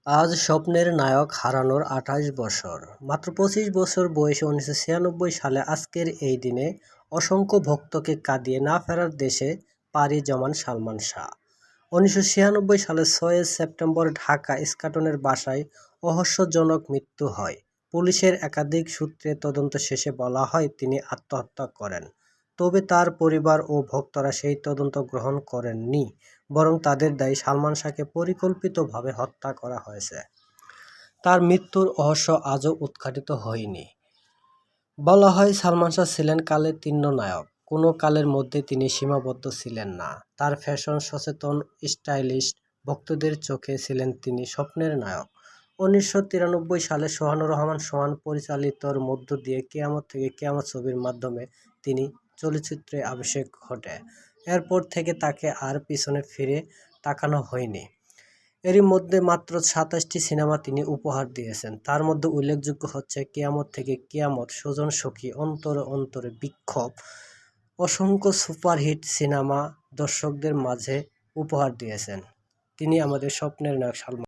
আজ স্বপ্নের নায়ক হারানোর ২৮ বছর। মাত্র ২৫ বছর বয়সে ১৯৯৬ সালে আজকের এই দিনে অসংখ্য ভক্তকে কাঁদিয়ে না ফেরার দেশে পাড়ি জমান সালমান শাহ। ১৯৯৬ সালের ৬ সেপ্টেম্বর ঢাকা ইস্কাটনের বাসায় রহস্যজনক মৃত্যু হয়। পুলিশের একাধিক সূত্রে তদন্ত শেষে বলা হয় তিনি আত্মহত্যা করেন। তবে তার পরিবার ও ভক্তরা সেই তদন্ত গ্রহণ করেননি, বরং তাদের দায়ী সালমান শাহকে পরিকল্পিতভাবে হত্যা করা হয়েছে। তার মৃত্যুর রহস্য আজও উদ্ঘাটিত হয়নি। বলা হয় সালমান শাহ ছিলেন কালের তিন্য নায়ক। কোনো কালের মধ্যে তিনি সীমাবদ্ধ ছিলেন না। তার ফ্যাশন সচেতন, স্টাইলিশ ভক্তদের চোখে ছিলেন তিনি স্বপ্নের নায়ক। ১৯৯৩ সালে সোহানুর রহমান সোহান পরিচালিতর মধ্য দিয়ে কিয়ামত থেকে কিয়ামত ছবির মাধ্যমে তিনি চলচ্চিত্রে অভিষেক ঘটে। এরপর থেকে তাকে আর পিছনে ফিরে তাকানো হয়নি। এরই মধ্যে মাত্র ২৭টি সিনেমা তিনি উপহার দিয়েছেন। তার মধ্যে উল্লেখযোগ্য হচ্ছে কিয়ামত থেকে কিয়ামত, সুজন সখী, অন্তরে অন্তরে, বিক্ষোভ। অসংখ্য সুপারহিট সিনেমা দর্শকদের মাঝে উপহার দিয়েছেন তিনি আমাদের স্বপ্নের নায়ক সালমান।